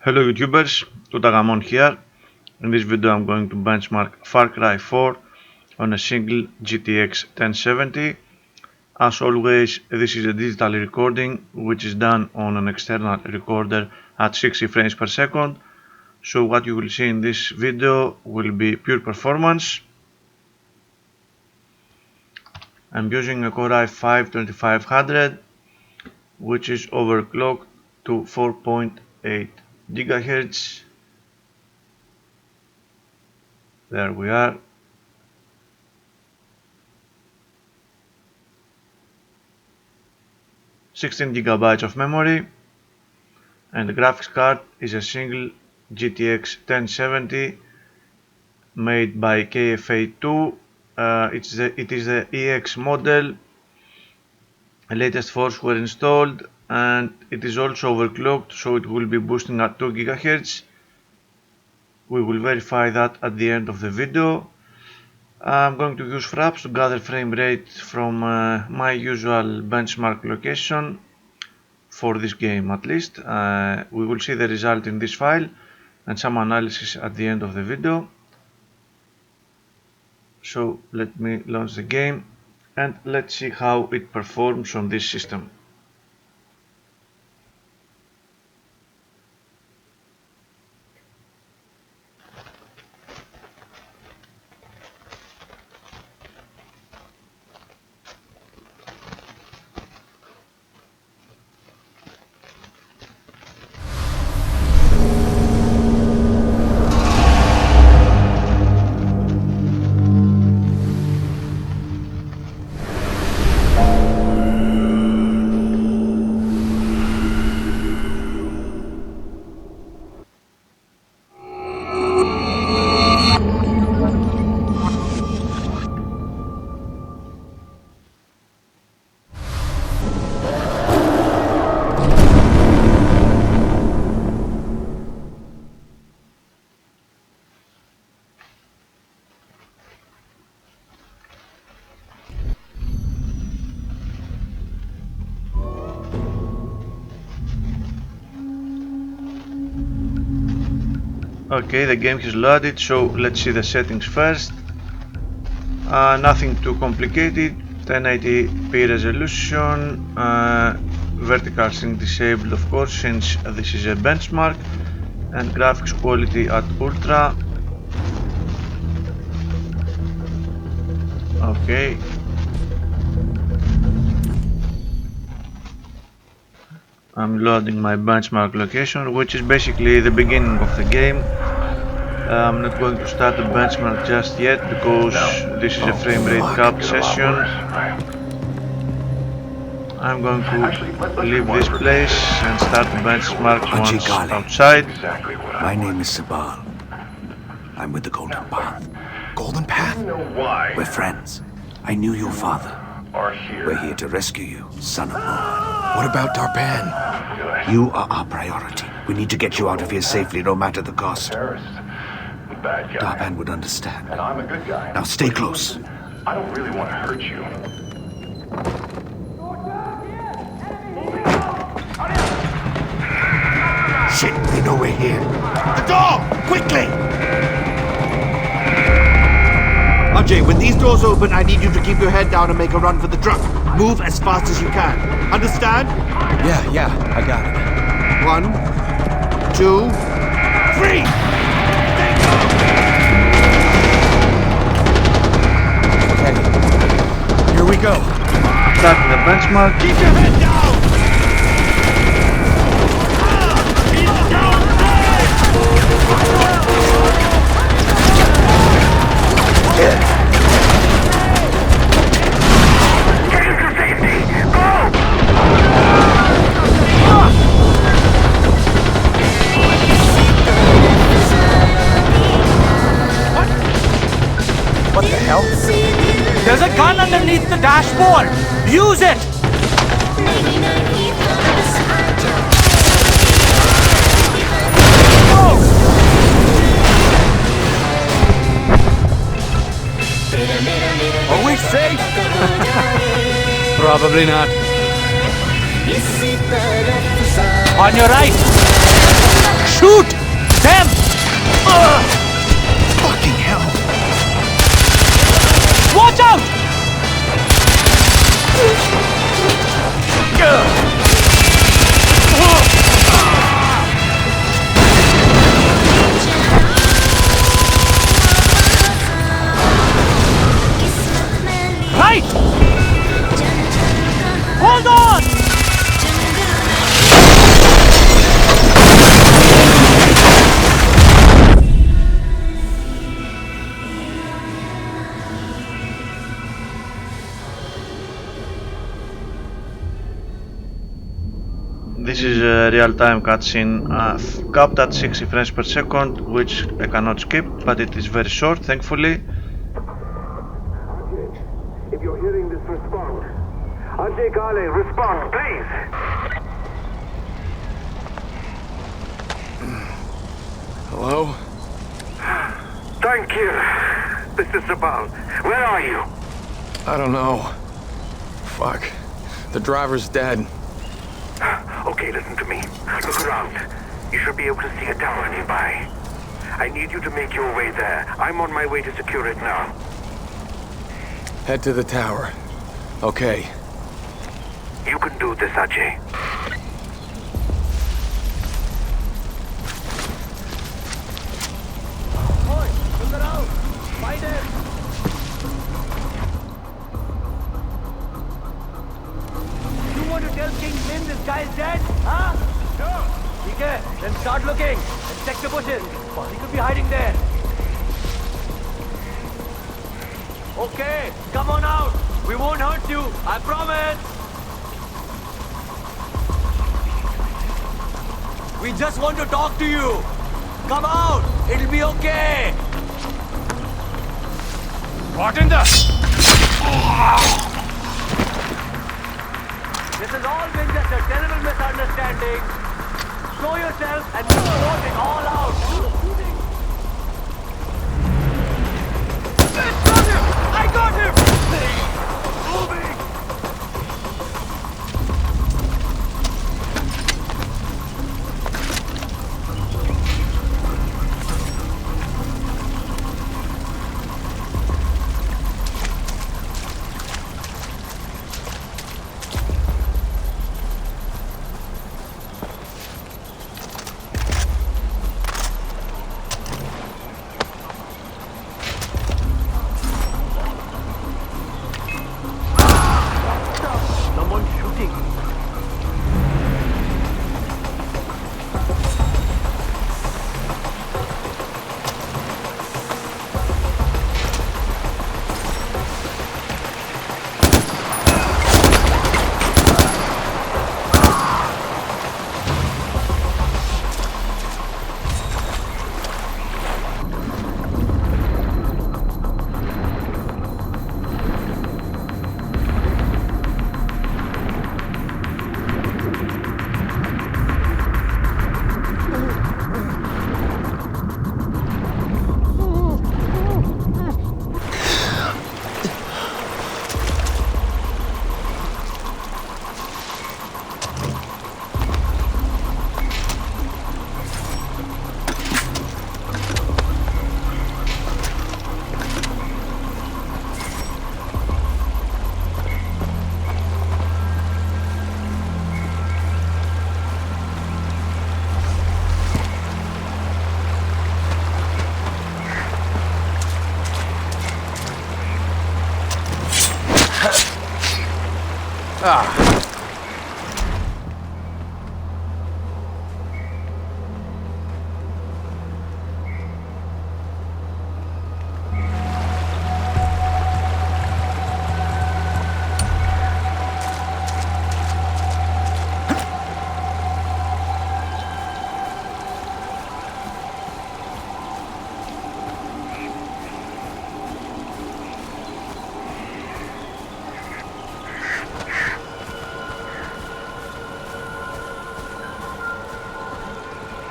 Hello YouTubers, Tutagamon here. In this video I'm going to benchmark Far Cry 4 on a single GTX 1070. As always, this is a digital recording which is done on an external recorder at 60 frames per second. So what you will see in this video will be pure performance. I'm using a Core i5 2500 which is overclocked to 4.8 GHz. There we are. GB of memory, and the graphics card is a single GTX 1070 made by KFA2. It is the EX model. The latest forks were installed, and it is also overclocked, so it will be boosting at 2 GHz. We will verify that at the end of the video. I'm going to use fraps to gather frame rate from my usual benchmark location for this game at least. We will see the result in this file and some analysis at the end of the video. So let me launch the game and let's see how it performs on this system. Okay, the game has loaded, so let's see the settings first. Nothing too complicated. 1080p resolution, vertical sync disabled of course since this is a benchmark, and graphics quality at ultra. Okay. I'm loading my benchmark location, which is basically the beginning of the game. I'm not going to start the benchmark just yet because this is a frame rate capped session. I'm going to leave this place and start the benchmark once outside. My name is Sabal. I'm with the Golden Path. Golden Path? We're friends. I knew your father. We're here to rescue you, son of Mobo. What about Darpan? You are our priority. We need to get you out of here safely, no matter the cost. Darpan would understand. And I'm a good guy. Now stay close. I don't really want to hurt you. Shit, they know we're here. The door! Quickly! Ajay, when these doors open, I need you to keep your head down and make a run for the truck. Move as fast as you can. Understand? Yeah, I got it. 1, 2, 3! Okay. Here we go. Starting the benchmark. Keep your head down! Yeah. What the hell? There's a gun underneath the dashboard! Use it! Whoa! Are we safe? Probably not. On your right! Shoot them! Fucking hell! Watch out! Right! Hold on! This is a real-time cutscene capped at 60 frames per second, which I cannot skip, but it is very short, thankfully. If you're hearing this, respond. Ajay Kale, respond, please. Hello? Thank you. This is Sabal. Where are you? I don't know. Fuck. The driver's dead. Okay, listen to me. Look around. You should be able to see a tower nearby. I need you to make your way there. I'm on my way to secure it now. Head to the tower. Okay. You can do this, Ajay. Boy, look around! Find him! You want to tell King Min this guy's dead? Huh? No! Okay, then start looking. Let's check the bushes. Well, he could be hiding there. Okay, come on out. We won't hurt you, I promise. We just want to talk to you. Come out, it'll be okay. What in the... This has all been just a terrible misunderstanding. Show yourself and we'll sort it all out. I got him! Moving!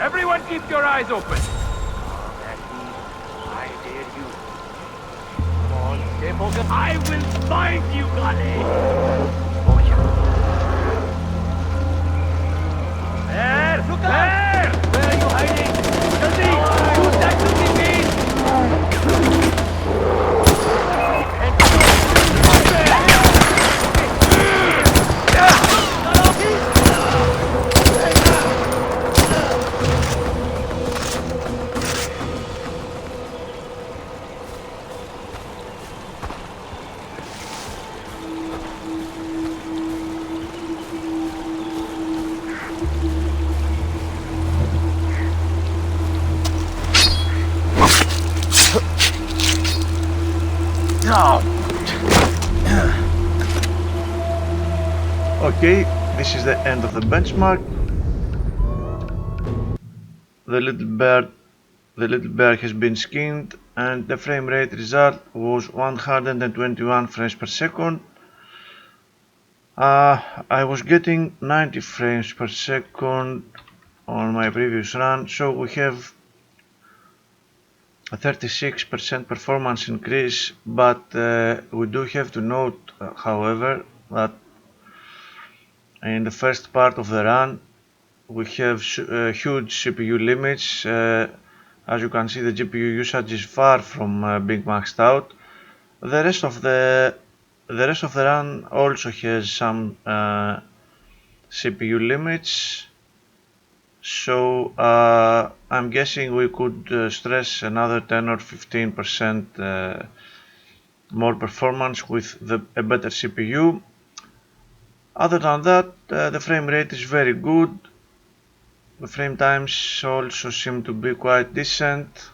Everyone keep your eyes open. I dare you. Come on, stay focused. I will find you, Kale. Oh, yeah. There! Look There! out! Where are you hiding? Okay, this is the end of the benchmark. The little bear has been skinned, and the frame rate result was 121 frames per second. I was getting 90 frames per second on my previous run, so we have a 36% performance increase, but we do have to note, however, that in the first part of the run we have huge CPU limits. As you can see, the GPU usage is far from being maxed out. The rest of the run also has some CPU limits, so I'm guessing we could stress another 10 or 15% more performance with a better CPU. Other than that, the frame rate is very good. The frame times also seem to be quite decent.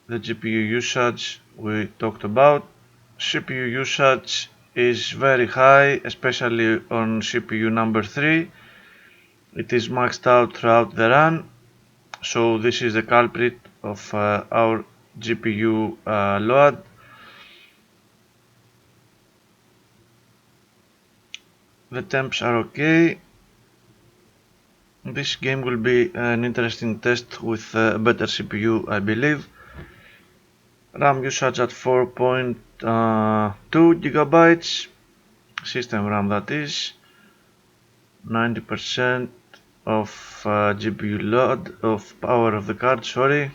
The GPU usage we talked about. CPU usage is very high, especially on CPU number 3. It is maxed out throughout the run, so this is the culprit of our GPU load. The temps are okay. This game will be an interesting test with a better CPU, I believe. RAM usage at 4.2 gigabytes. System RAM, that is. 90% of GPU load of power of the card, sorry.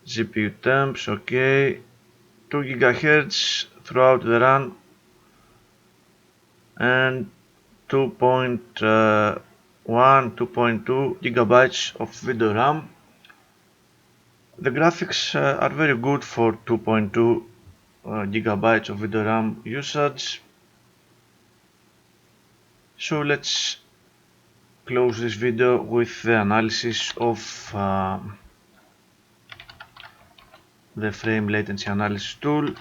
GPU temps, okay. 2 GHz throughout the run, and 2.2 gigabytes of video RAM. The graphics are very good for 2.2 gigabytes of video RAM usage. So let's close this video with the analysis of the frame latency analysis tool.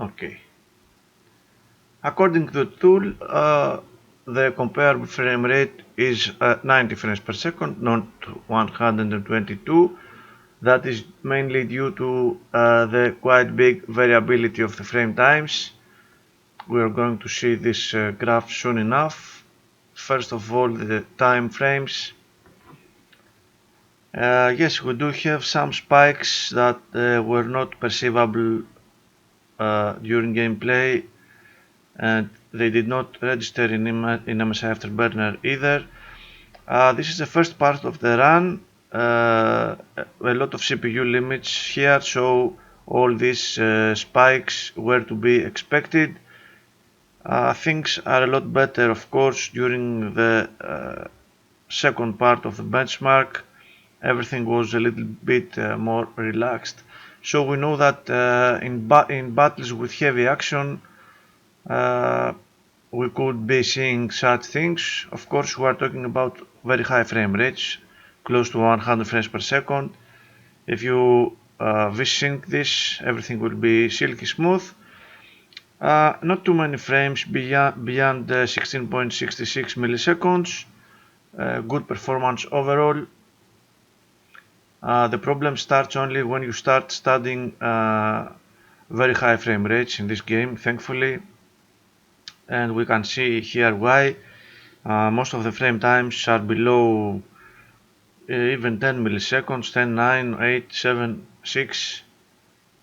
Okay. According to the tool, the comparable frame rate is 90 frames per second, not 122. That is mainly due to the quite big variability of the frame times. We are going to see this graph soon enough. First of all, the time frames. Yes, we do have some spikes that were not perceivable during gameplay, and they did not register in MSI Afterburner either. This is the first part of the run. A lot of CPU limits here, so all these spikes were to be expected. Things are a lot better, of course, during the second part of the benchmark. Everything was a little bit more relaxed. So we know that in battles with heavy action, we could be seeing such things. Of course, we are talking about very high frame rates, close to 100 frames per second. If you v-sync this, everything will be silky smooth. Not too many frames beyond 16.66 milliseconds. Good performance overall. The problem starts only when you start studying very high frame rates in this game, thankfully, and we can see here why. Most of the frame times are below even 10 milliseconds, 10, 9, 8, 7, 6,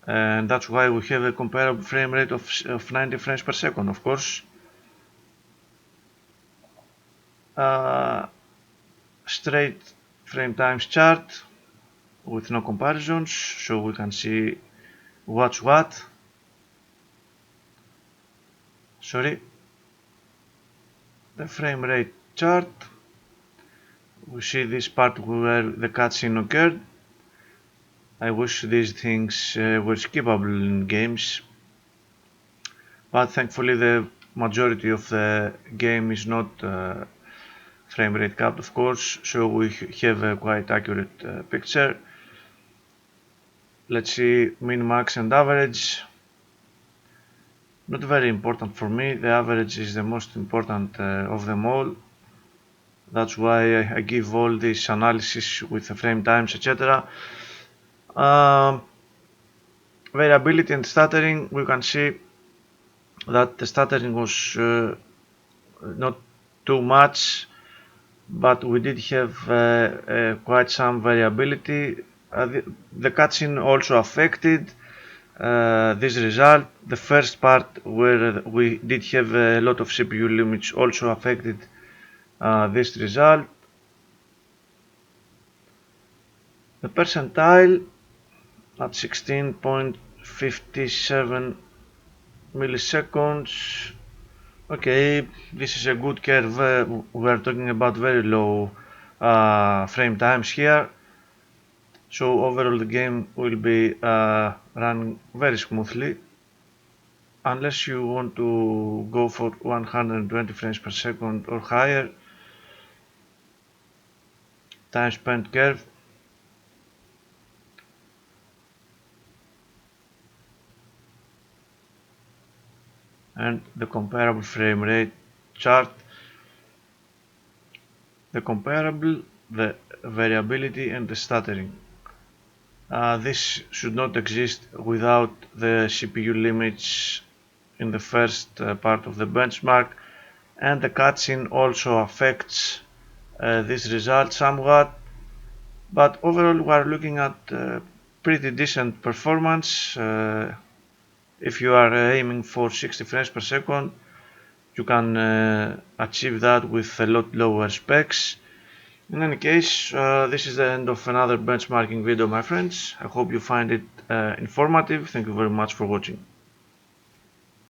and that's why we have a comparable frame rate of 90 frames per second, of course. Straight frame times chart with no comparisons, so we can see what's what. the frame rate chart. We see this part where the cutscene occurred. I wish these things were skippable in games, but thankfully the majority of the game is not frame rate capped, of course, so we have a quite accurate picture. Let's see min, max and average. Not very important for me, the average is the most important of them all. That's why I give all this analysis with the frame times, etc. Variability and stuttering, we can see that the stuttering was not too much, but we did have quite some variability. The cutscene also affected this result. The first part where we did have a lot of CPU limits also affected this result. The percentile at 16.57 milliseconds. Okay, this is a good curve. We are talking about very low frame times here. So overall the game will be running very smoothly. Unless you want to go for 120 frames per second or higher. Time spent curve. And the comparable frame rate chart. The comparable, the variability and the stuttering. This should not exist without the CPU limits in the first part of the benchmark, and the cutscene also affects this result somewhat, but overall we are looking at pretty decent performance. If you are aiming for 60 frames per second, you can achieve that with a lot lower specs. In any case, this is the end of another benchmarking video, my friends. I hope you find it informative. Thank you very much for watching.